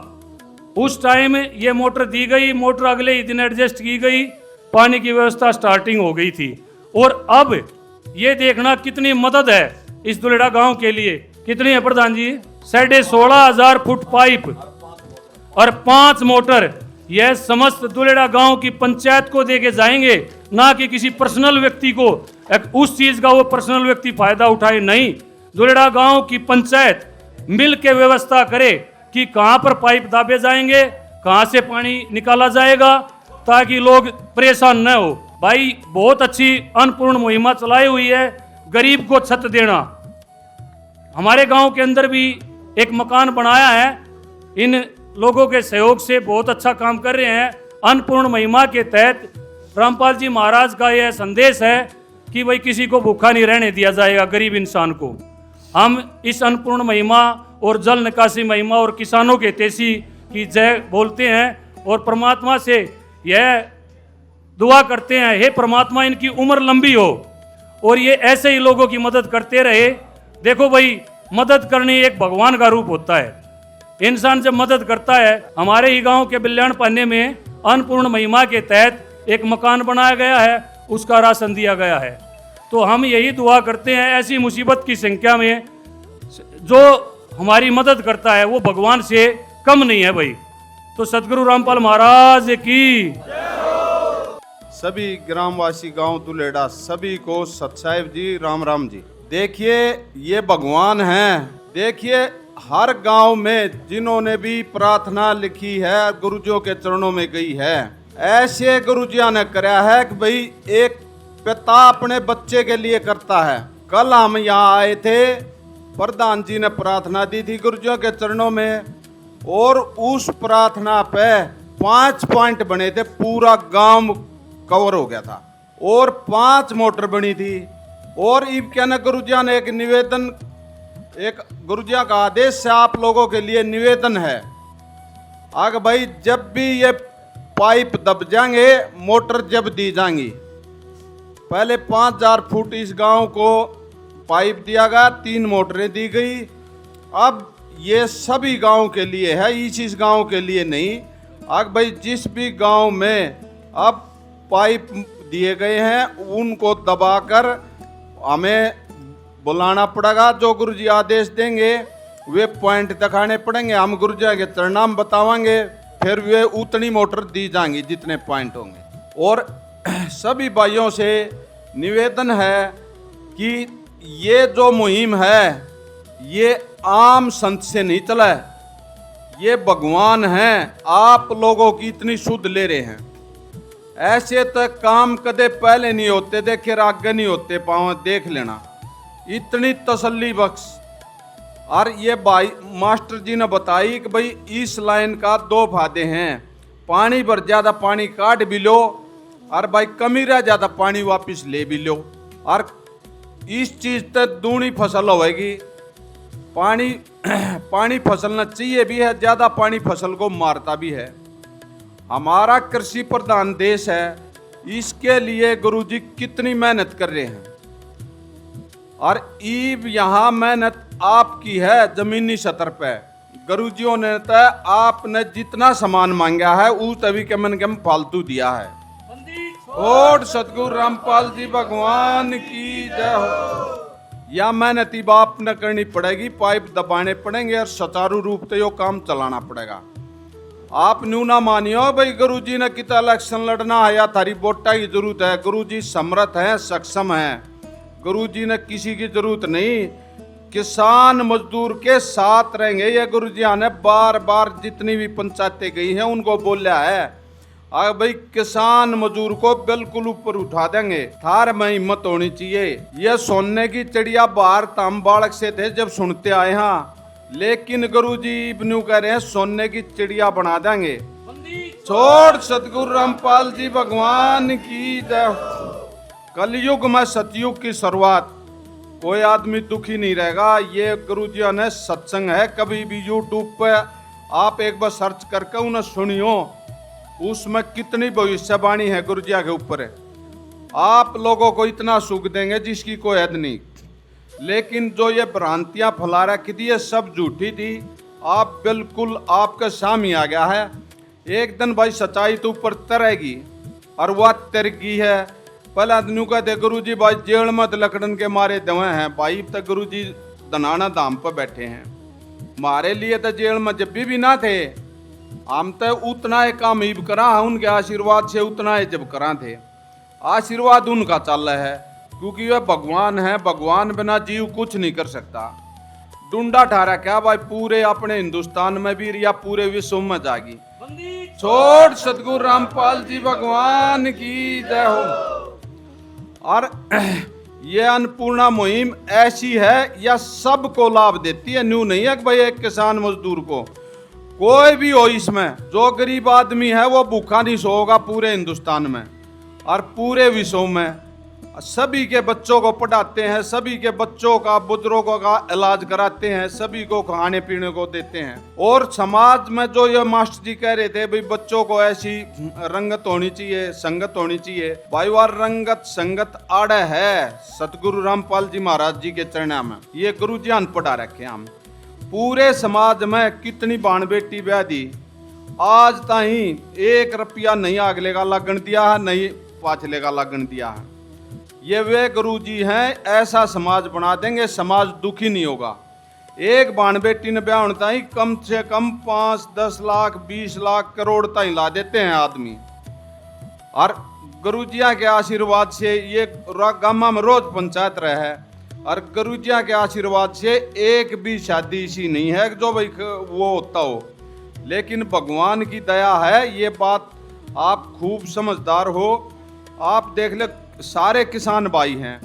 E: उस टाइम ये मोटर दी गई। मोटर अगले ही दिन एडजस्ट की गई, पानी की व्यवस्था स्टार्टिंग हो गई थी। और अब ये देखना कितनी मदद है इस दुलेड़ा गांव के लिए। कितनी है प्रधान जी? 16,500 फुट पाइप और 5 मोटर यह समस्त दुलेड़ा गांव की पंचायत को देके जाएंगे, ना कि किसी पर्सनल व्यक्ति को। उस चीज का वो पर्सनल व्यक्ति फायदा उठाए, नहीं। दुलेड़ा गांव की पंचायत मिल के व्यवस्था करे कि कहां पर पाइप दाबे जाएंगे, कहां से पानी निकाला जाएगा, ताकि लोग परेशान न हो। भाई बहुत अच्छी अन्नपूर्ण मुहिमा चलाई हुई है, गरीब को छत देना। हमारे गांव के अंदर भी एक मकान बनाया है, इन लोगों के सहयोग से बहुत अच्छा काम कर रहे हैं। अन्नपूर्ण महिमा के तहत रामपाल जी महाराज का यह संदेश है कि भाई किसी को भूखा नहीं रहने दिया जाएगा, गरीब इंसान को। हम इस अन्नपूर्ण महिमा और जल निकासी महिमा और किसानों के तेसी की जय बोलते हैं और परमात्मा से यह दुआ करते हैं, हे परमात्मा इनकी उम्र लंबी हो और ये ऐसे ही लोगों की मदद करते रहे। देखो भाई, मदद करनी एक भगवान का रूप होता है। इंसान जब मदद करता है, हमारे ही गांव के बिल्याण पाने में अन्नपूर्ण महिमा के तहत एक मकान बनाया गया है, उसका राशन दिया गया है। तो हम यही दुआ करते हैं, ऐसी मुसीबत की संख्या में जो हमारी मदद करता है वो भगवान से कम नहीं है भाई। तो सदगुरु रामपाल महाराज की
G: सभी ग्रामवासी गांव दुलेड़ा सभी को सतसाहिब जी राम राम जी। देखिए ये भगवान हैं, देखिए हर गांव में जिन्होंने भी प्रार्थना लिखी है गुरुजियों के चरणों में गई है, ऐसे गुरुजियों ने कराया है कि भाई एक पिता अपने बच्चे के लिए करता है। कल हम यहाँ आए थे, प्रधान जी ने प्रार्थना दी थी गुरुजियों के चरणों में और उस प्रार्थना पे 5 पॉइंट बने थे, पूरा गांव कवर हो गया था और 5 मोटर बनी थी। और इब कहना गुरुजिया ने एक निवेदन, एक गुरुजिया का आदेश से आप लोगों के लिए निवेदन है, आगे भाई जब भी ये पाइप दब जाएंगे मोटर जब दी जाएंगी, पहले 5000 फुट इस गांव को पाइप दिया गया, 3 मोटरें दी गई। अब ये सभी गांव के लिए है, इस गांव के लिए नहीं। आगे भाई जिस भी गांव में अब पाइप दिए गए हैं उनको दबाकर हमें बुलाना पड़ेगा। जो गुरुजी आदेश देंगे वे पॉइंट दिखाने पड़ेंगे, हम गुरुजी के चरनाम बतावांगे, फिर वे उतनी मोटर दी जाएंगी जितने पॉइंट होंगे। और सभी भाइयों से निवेदन है कि ये जो मुहिम है ये आम संत से नहीं चला है, ये भगवान हैं, आप लोगों की इतनी शुद्ध ले रहे हैं। ऐसे तक काम कदे पहले नहीं होते थे, फिर आगे नहीं होते, पाँव देख लेना, इतनी तसल्ली बख्श। और ये भाई मास्टर जी ने बताई कि भाई इस लाइन का 2 फायदे हैं, पानी भर ज़्यादा पानी काट भी लो और भाई कमी रह ज़्यादा पानी वापस ले भी लो, और इस चीज़ तक दूनी फसल होगी। पानी फसलना चाहिए भी है, ज़्यादा पानी फसल को मारता भी है। हमारा कृषि प्रधान देश है, इसके लिए गुरुजी कितनी मेहनत कर रहे हैं और ईब यहाँ मेहनत आपकी है जमीनी स्तर पे। गुरुजियों ने तो आपने जितना सामान मांगा है उस तभी के मन के में फालतू दिया है। और सतगुरु रामपाल जी भगवान की जय हो। या मेहनत बाप न करनी पड़ेगी, पाइप दबाने पड़ेंगे और सुचारू रूप से यो काम चलाना पड़ेगा। आप न्यू ना मानियो भाई गुरुजी ने कितना इलेक्शन लड़ना है या थारी वोटा की जरूरत है। गुरुजी समर्थ हैं, सक्षम हैं, गुरुजी ने किसी की जरूरत नहीं, किसान मजदूर के साथ रहेंगे। ये गुरुजी ने बार बार जितनी भी पंचायतें गई हैं उनको बोला है, अब भाई किसान मजदूर को बिल्कुल ऊपर उठा देंगे, थार में हिम्मत होनी चाहिए। ये सोने की चिड़िया बाहर ताम बालक से थे जब सुनते आए हाँ, लेकिन गुरुजी इब्नू कह रहे हैं सोने की चिड़िया बना देंगे। छोड़ सतगुरु रामपाल जी भगवान की जय। कलयुग में सतयुग की शुरुआत, कोई आदमी दुखी नहीं रहेगा। ये गुरुजी ने सत्संग है, कभी भी यूट्यूब पे आप एक बार सर्च करके उन्हें सुनियो, उसमें कितनी भविष्यवाणी है गुरुजी के ऊपर है। आप लोगों को इतना सुख देंगे जिसकी कोई हद नहीं। लेकिन जो ये भ्रांतियां फैला रखी थी ये सब झूठी थी, आप बिल्कुल आपके सामने आ गया है। एक दिन भाई सच्चाई तो ऊपर तरेगी और वह तरगी है। पहले आदमी कहते गुरुजी भाई जेल में लकड़न के मारे दवे हैं, भाई तक गुरुजी दनाना धाम पर बैठे हैं। हमारे लिए तो जेल में जब भी ना थे, हम तो उतना ही काम ही करा, उनके आशीर्वाद से उतना ही जब करा थे। आशीर्वाद उनका चल रहा है, क्योंकि वह भगवान है, भगवान बिना जीव कुछ नहीं कर सकता। डूंडा ठारा क्या भाई पूरे अपने हिंदुस्तान में भी या पूरे विश्व में जागी। छोड़ सतगुरु रामपाल जी भगवान की जय हो। और ये अन्नपूर्णा मुहिम ऐसी है या सबको लाभ देती है, न्यू नहीं है कि भाई एक किसान मजदूर को, कोई भी हो इसमें, जो गरीब आदमी है वो भूखा नहीं सोएगा पूरे हिंदुस्तान में और पूरे विश्व में। सभी के बच्चों को पढ़ाते हैं, सभी के बच्चों का बुजुर्गों का इलाज कराते हैं, सभी को खाने पीने को देते हैं। और समाज में जो ये मास्टर जी कह रहे थे भाई बच्चों को ऐसी रंगत होनी चाहिए, संगत होनी चाहिए, भाई वह रंगत संगत आड़े है सतगुरु रामपाल जी महाराज जी के चरणा में। ये गुरु जी पढ़ा रखे हम पूरे समाज में कितनी बाण बेटी ब्याह दी, आज ताही 1 रुपया नहीं अगले का लगन दिया है, नहीं पाछले का लगन दिया है। ये वे गुरु जी हैं, ऐसा समाज बना देंगे, समाज दुखी नहीं होगा। एक बाण बेटी ने ब्याह होता ही कम से कम 5, 10 लाख 20 लाख करोड़ ताई ला देते हैं आदमी। और गुरु जिया के आशीर्वाद से ये गामा में रोज पंचायत रहे और गुरु जिया के आशीर्वाद से एक भी शादी इसी नहीं है जो भाई वो होता हो, लेकिन भगवान की दया है। ये बात आप खूब समझदार हो। आप देख ले सारे किसान भाई हैं,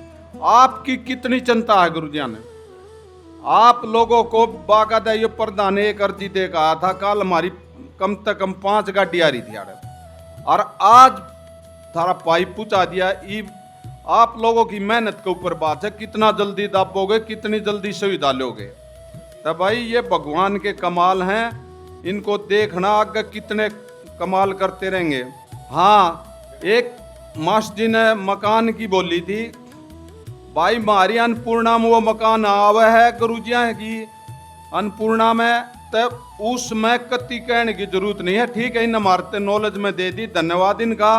G: आपकी कितनी चिंता है गुरु जी ने। आप लोगों को बाकायदा ये प्रधान एक अर्जी दे कहा था, कल हमारी कम से कम 5 गाड़ी आ रही थी और आज थारा पाइप पहुंचा दिया। आप लोगों की मेहनत के ऊपर बात है, कितना जल्दी दापोगे, कितनी जल्दी सुविधा लोगे। तब भाई ये भगवान के कमाल हैं, इनको देखना आगे कितने कमाल करते रहेंगे। हाँ, एक मास्टर जी ने मकान की बोली थी, भाई हमारी अन्नपूर्णा में वो मकान आवे है गुरुजिया की अन्नपूर्णा में, तब उसमें कति कहने की जरूरत नहीं है। ठीक है, इन हमारे नॉलेज में दे दी, धन्यवाद इनका।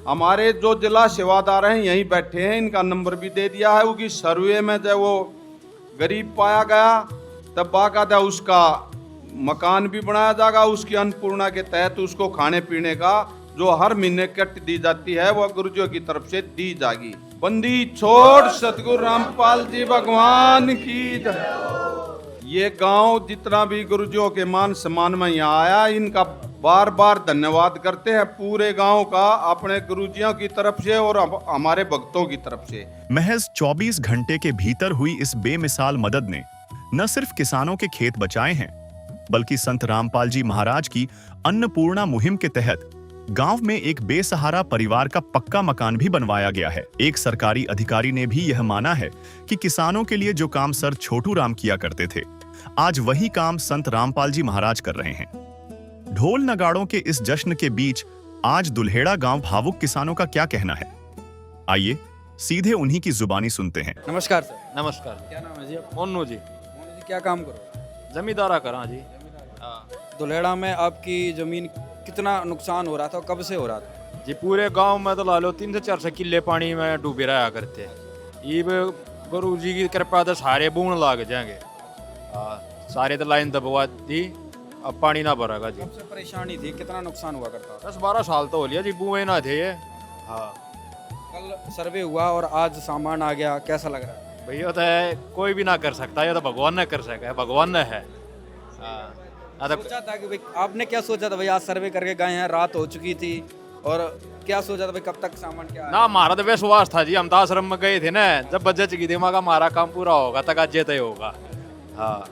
G: हमारे जो जिला सेवादार हैं यहीं बैठे हैं, इनका नंबर भी दे दिया है। उनकी सर्वे में जब वो गरीब पाया गया तब बाकायदा उसका मकान भी बनाया जाएगा, उसकी अन्नपूर्णा के तहत उसको खाने पीने का जो हर महीने किट दी जाती है वो गुरुजियों की तरफ से दी जाएगी। बंदी छोड़ सतगुरु रामपाल जी भगवान की जय। ये गांव जितना भी गुरुजियों के मान सम्मान में यहाँ आया, इनका बार बार धन्यवाद करते हैं पूरे गांव का, अपने गुरुजियों की तरफ से और हमारे भक्तों की तरफ से।
A: महज 24 घंटे के भीतर हुई इस बेमिसाल मदद ने न सिर्फ किसानों के खेत बचाए हैं, बल्कि संत रामपाल जी महाराज की अन्नपूर्णा मुहिम के तहत गांव में एक बेसहारा परिवार का पक्का मकान भी बनवाया गया है। एक सरकारी अधिकारी ने भी यह माना है कि किसानों के लिए जो काम सर छोटू राम किया करते थे, आज वही काम संत रामपाल जी महाराज कर रहे हैं। ढोल नगाड़ों के इस जश्न के बीच आज दुल्हेड़ा गांव भावुक किसानों का क्या कहना है, आइए सीधे उन्हीं की जुबानी सुनते हैं।
B: नमस्कार सर।
F: नमस्कार।
B: क्या नाम है जी?
F: मोनू जी।
B: मोनू जी, क्या काम करो?
F: जमींदारा करा जी।
B: दुल्हेड़ा में आपकी जमीन कितना नुकसान हो रहा था और कब से हो रहा था?
F: जी पूरे गांव में तो ला लो 3 से 4 किले पानी में डूबे रहा करते हैं। ये गुरु जी की कृपा तो सारे बूंद लाग जाएंगे, सारे तो लाइन दबवा दी, अब पानी ना भरेगा जी।
B: सबसे परेशानी थी, कितना नुकसान हुआ करता?
F: 10-12 साल तो हो लिया जी, बुए ना थे ये। हाँ,
B: कल सर्वे हुआ और आज सामान आ गया, कैसा लग रहा है?
F: भैया तो है कोई भी ना कर सकता, ये तो भगवान ने कर सका है, भगवान ने है।
B: सोचा था कि भाई, आपने क्या सोचा था भाई, आज सर्वे करके गए हैं, रात हो चुकी थी और क्या सोचा था भाई कब तक सामान क्या
F: ना? हमारा तो विश्वास था जी, हम तो आश्रम में गए थे ना, जब बजट की दिमाग हमारा काम पूरा होगा तक आज तय होगा। हाँ,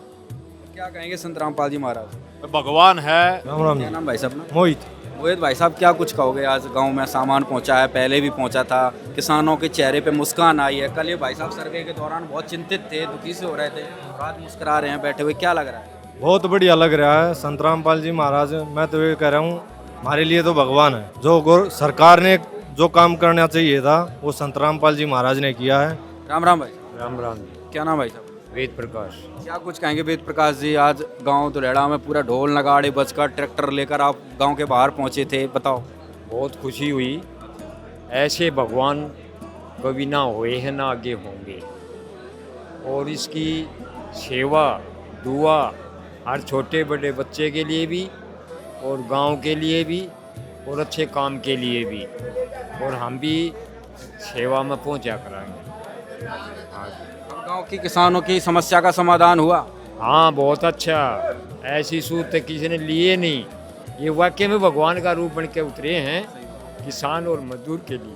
B: क्या कहेंगे संत रामपाल जी महाराज?
F: भगवान है।
G: राम राम।
B: क्या नाम भाई साहब?
G: मोहित
B: भाई साहब, क्या कुछ कहोगे? आज गांव में सामान पहुंचा है, पहले भी पहुंचा था, किसानों के चेहरे पे मुस्कान आई है। कल ये भाई साहब सर्वे के दौरान बहुत चिंतित थे, दुखी से हो रहे थे, आज मुस्कुरा रहे हैं बैठे हुए, क्या लग रहा है?
L: बहुत बढ़िया लग रहा है। संत रामपाल जी महाराज, मैं तो ये कह रहा हूँ, हमारे लिए तो भगवान है। जो सरकार ने जो काम करना चाहिए था वो संत रामपाल जी महाराज ने किया है।
B: राम राम भाई।
L: राम राम।
B: क्या नाम भाई साहब?
L: वेद प्रकाश।
B: क्या कुछ कहेंगे वेद प्रकाश जी? आज गांव दुल्हेड़ा में पूरा ढोल नगाड़े बजकर ट्रैक्टर लेकर आप गांव के बाहर पहुंचे थे, बताओ।
M: बहुत खुशी हुई, ऐसे भगवान कभी ना हुए हैं ना आगे होंगे, और इसकी सेवा दुआ हर छोटे बड़े बच्चे के लिए भी और गांव के लिए भी और अच्छे काम के लिए भी, और हम भी सेवा में पहुंचा कराएंगे।
B: अब गांव की किसानों की समस्या का समाधान हुआ।
M: हाँ बहुत अच्छा, ऐसी सूरत किसी ने लिए नहीं। ये वाकई में भगवान का रूप बन के उतरे हैं किसान और मजदूर के लिए।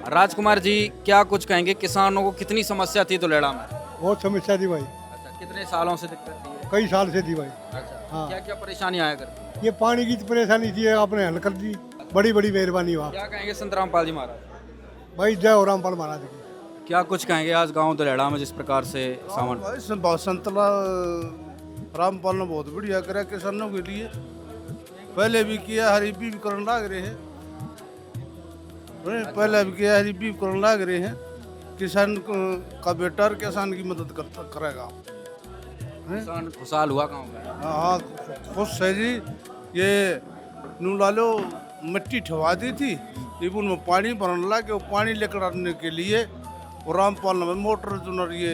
B: राजकुमार जी क्या कुछ कहेंगे, किसानों को कितनी समस्या थी दुलेड़ा में?
D: बहुत समस्या थी भाई,
B: अच्छा, कितने सालों से दिक्कत थी?
D: कई साल से थी भाई।
B: अच्छा,
D: हाँ।
B: क्या क्या परेशानी आया करती?
D: ये पानी की परेशानी थी, आपने हल कर दी, बड़ी बड़ी मेहरबानी हुआ
B: क्या कहेंगे संत रामपाल जी महाराज?
D: भाई। जय हो रामपाल महाराज की।
B: क्या कुछ कहेंगे आज गांव दुलेड़ा में जिस प्रकार से सावन?
N: संत रामपाल ने बहुत बढ़िया करा किसानों के लिए, पहले भी किया, हरीबी भी करने लग रहे हैं, पहले भी किया, हरीबी भी करने लग रहे हैं। किसान का बेटा और किसान की मदद करेगा।
B: किसान खुशहाल हुआ गाँव में?
N: हाँ खुश है जी। ये नू लालो मिट्टी ठवा दी थी, लेकिन उनमें पानी भरने लगे, वो पानी लेकर आने के लिए और रामपाल ने मोटर जो ये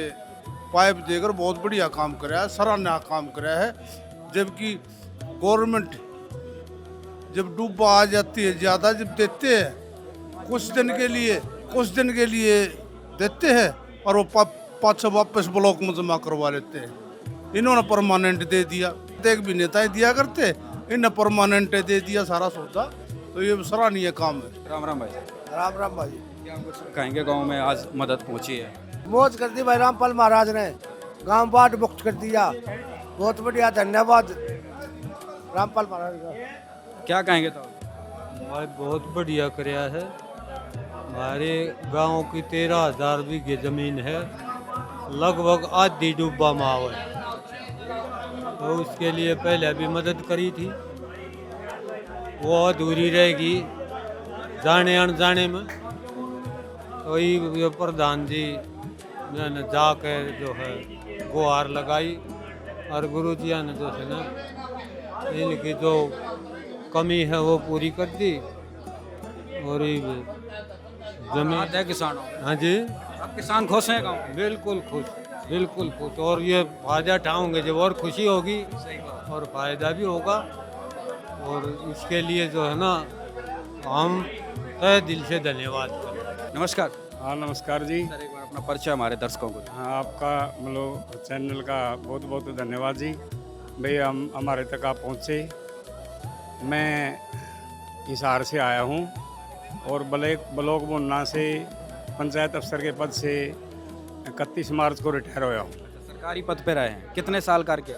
N: पाइप देकर बहुत बढ़िया काम कराया, सराहनीय काम कराया है। जबकि गवर्नमेंट जब डूबा आ जाती है ज़्यादा, जब देते हैं कुछ दिन के लिए देते हैं और वो पाँच वापस ब्लॉक में जमा करवा लेते हैं। इन्होंने परमानेंट दे दिया, एक भी नेता दिया करते, इन्होंने परमानेंट दे दिया सारा सौदा, तो ये सराहनीय काम है।
B: राम राम भाई।
N: राम राम भाई।
B: क्या कुछ कहेंगे, गांव में आज मदद पहुंची है?
D: मौज कर दी भाई, रामपाल महाराज ने गांव बाढ़ मुक्त कर दिया, बहुत बढ़िया, धन्यवाद रामपाल महाराज का।
B: क्या कहेंगे तो?
E: भाई बहुत बढ़िया कराया है। हमारे गांव की 13,000 बीघे जमीन है, लगभग आधी डूबा माव है, तो उसके लिए पहले भी मदद करी थी, वो अधूरी रहेगी जाने अनजाने में। तो ये प्रधान जी ने जाके जो है गुहार लगाई और गुरु जी ने जो है ना इनकी जो कमी है वो पूरी कर दी। और ये जमीन
B: है किसानों।
E: हाँ जी,
B: अब किसान खुश हैं गाँव?
E: बिल्कुल खुश, बिल्कुल खुश। और ये फायदा उठाओगे जब और खुशी होगी और फायदा भी होगा। और इसके लिए जो है ना हम तहे दिल से धन्यवाद करें।
B: नमस्कार।
E: हाँ नमस्कार जी।
B: सर एक बार अपना परिचय हमारे दर्शकों को।
E: हाँ आपका मतलब चैनल का बहुत बहुत धन्यवाद जी। भाई हम हमारे तक आप पहुँचे। मैं हिसार से आया हूँ और ब्लॉक मुन्ना से पंचायत अफसर के पद से 31 मार्च को रिटायर होया हूँ।
B: सरकारी पद पे रहे हैं, कितने साल कार्य किया?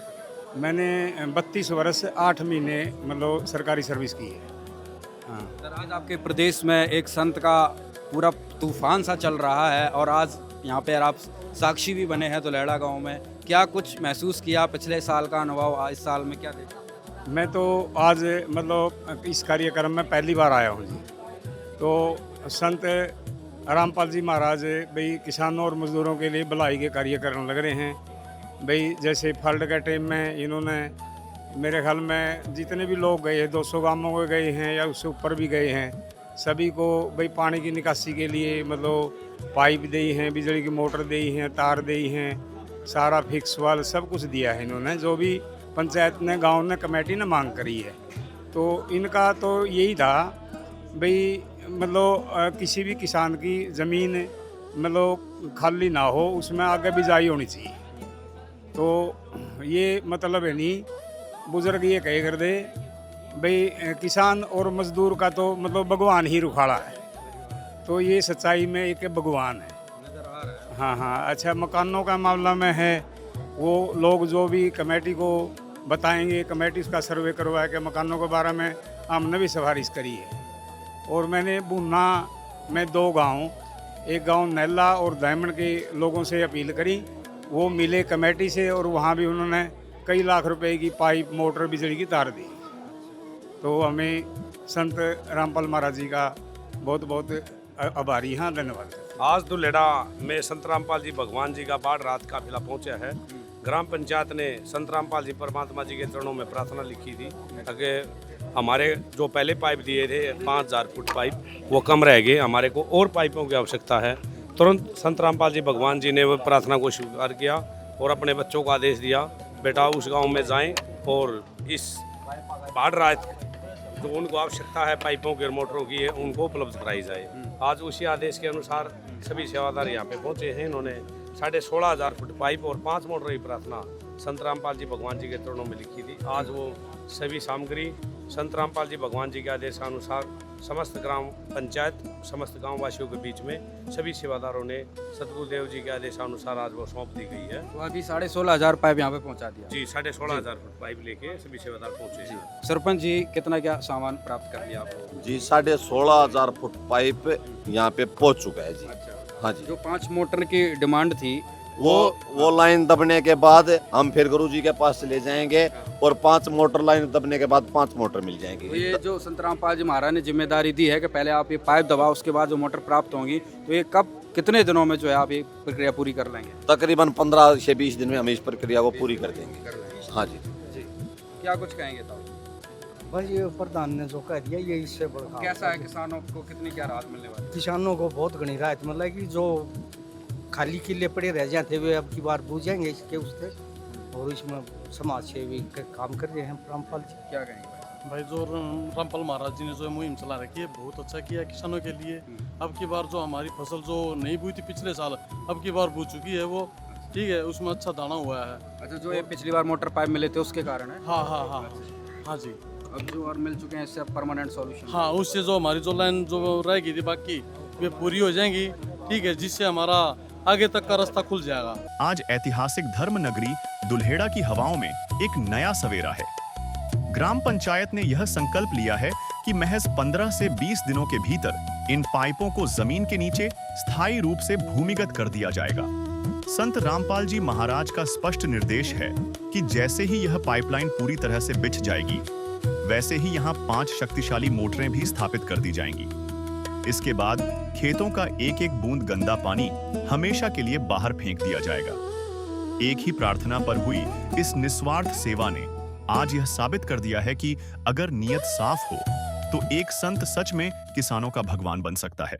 E: मैंने 32 वर्ष 8 महीने मतलब सरकारी सर्विस की है। हाँ
B: सर आज आपके प्रदेश में एक संत का पूरा तूफान सा चल रहा है और आज यहाँ पे आप साक्षी भी बने हैं दुलेड़ा गांव में। क्या कुछ महसूस किया, पिछले साल का अनुभव इस साल में क्या देखा?
E: मैं तो आज मतलब इस कार्यक्रम में पहली बार आया हूँ जी। तो संत रामपाल जी महाराज भाई किसानों और मजदूरों के लिए भलाई के कार्य करने लग रहे हैं। भाई जैसे फ्लड के टाइम में इन्होंने मेरे ख्याल में जितने भी लोग गए हैं 200 गांवों में गए हैं या उससे ऊपर भी गए हैं, सभी को भाई पानी की निकासी के लिए मतलब पाइप दी हैं, बिजली की मोटर दी हैं, तार दी हैं, सारा फिक्स वाल सब कुछ दिया है इन्होंने, जो भी पंचायत ने गांव ने कमेटी ने मांग करी है। तो इनका तो यही था भाई मतलब किसी भी किसान की ज़मीन मतलब खाली ना हो, उसमें आगे बिजाई होनी चाहिए। तो ये मतलब है नहीं, बुजुर्ग ये कहे कर दे भाई किसान और मजदूर का तो मतलब भगवान ही रुखाड़ा है। तो ये सच्चाई में एक भगवान है। हाँ हाँ। अच्छा मकानों का मामला में है, वो लोग जो भी कमेटी को बताएंगे, कमेटी उसका सर्वे करवा के मकानों के बारे में हमने भी सिफारिश करी है। और मैंने बुन्ना में 2 गांव, एक गांव नैला और दामन के लोगों से अपील करी, वो मिले कमेटी से और वहाँ भी उन्होंने कई लाख रुपए की पाइप, मोटर, बिजली की तार दी। तो हमें संत रामपाल महाराज जी का बहुत बहुत आभारी हैं, धन्यवाद।
O: आज दुलेड़ा में संत रामपाल जी भगवान जी का बाढ़ रात काफिला पहुंचा है। ग्राम पंचायत ने संत रामपाल जी परमात्मा जी के चरणों में प्रार्थना लिखी थी ताकि हमारे जो पहले पाइप दिए थे 5000 फुट पाइप वो कम रह गए, हमारे को और पाइपों की आवश्यकता है। तुरंत संत रामपाल जी भगवान जी ने वो प्रार्थना को स्वीकार किया और अपने बच्चों को आदेश दिया, बेटा उस गांव में जाएं और इस बाढ़ रात जो उनको आवश्यकता है पाइपों की और मोटरों की है उनको उपलब्ध कराई जाए। आज उसी आदेश के अनुसार सभी सेवादार यहाँ पे पहुँचे हैं। इन्होंने 16,500 फुट पाइप और 5 मोटर की प्रार्थना संत रामपाल जी भगवान जी के चरणों में लिखी थी। आज वो सभी सामग्री संत रामपाल जी भगवान जी के आदेशानुसार समस्त ग्राम पंचायत, समस्त गांव वासियों के बीच में सभी सेवादारों ने सतगुरुदेव जी के आदेशानुसार आज वो सौंप दी गई है।
B: तो अभी 16,500 पाइप यहाँ पे पहुँचा दिया
O: जी, 16,500 फुट पाइप लेके सभी सेवादार पहुँचे हैं।
B: सरपंच जी कितना क्या सामान प्राप्त कर लिया आपको?
C: जी 16,500 फुट पाइप यहाँ पे पहुँच चुका है जी। हाँ जी,
B: जो 5 मोटर की डिमांड थी
C: वो लाइन दबने के बाद हम फिर गुरु जी के पास चले जाएंगे और 5 मोटर लाइन दबने के बाद 5 मोटर मिल जाएंगी।
B: तो ये जो संत रामपाल जी महाराज ने जिम्मेदारी दी है कि पहले आप ये पाइप दबाओ, उसके बाद जो मोटर प्राप्त होंगी, तो ये कब कितने दिनों में जो है आप ये प्रक्रिया पूरी कर लेंगे?
C: तकरीबन 15 से 20 दिन में हम इस प्रक्रिया को पूरी कर देंगे। हाँ जी
B: जी, क्या कुछ कहेंगे तो?
D: भाई ये प्रधान ने जो कह दिया ये इससे बड़ा
B: कैसा है, किसानों को कितनी क्या राहत मिलने वाली?
D: किसानों को बहुत घनी राहत मतलब कि जो खाली किले पड़े रह जाते वे अब की बार बूझेंगे इसके उससे, और इसमें समाज सेवी काम कर रहे हैं रामपाल जी।
B: क्या कहेंगे
N: भाई जो रामपाल महाराज जी ने जो मुहिम चला रखी है बहुत अच्छा किया किसानों के लिए। अब की बार जो हमारी फसल जो नहीं बुई थी पिछले साल, अब की बार बू चुकी है वो, ठीक है, उसमें अच्छा दाना हुआ है।
B: अच्छा, जो ये पिछली बार मोटर पाइप मिले थे उसके कारण है?
N: हाँ हाँ हाँ हाँ जी,
B: अब जो और मिल चुके हैं इससे अब परमानेंट सॉल्यूशन?
N: हाँ, उससे जो हमारी जो लाइन जो रह गई थी बाकी वे पूरी हो जाएंगी, ठीक है, जिससे हमारा आगे तक का रास्ता खुल जाएगा।
A: आज ऐतिहासिक धर्म नगरी दुल्हेड़ा की हवाओं में एक नया सवेरा है। ग्राम पंचायत ने यह संकल्प लिया है कि महज 15 से 20 दिनों के भीतर इन पाइपों को जमीन के नीचे स्थायी रूप से भूमिगत कर दिया जाएगा। संत रामपाल जी महाराज का स्पष्ट निर्देश है कि जैसे ही यह पाइपलाइन पूरी तरह से बिछ जाएगी, वैसे ही यहाँ 5 शक्तिशाली मोटरें भी स्थापित कर दी जाएंगी। इसके बाद खेतों का एक एक बूंद गंदा पानी हमेशा के लिए बाहर फेंक दिया जाएगा। एक ही प्रार्थना पर हुई इस निस्वार्थ सेवा ने आज यह साबित कर दिया है कि अगर नीयत साफ हो तो एक संत सच में किसानों का भगवान बन सकता है।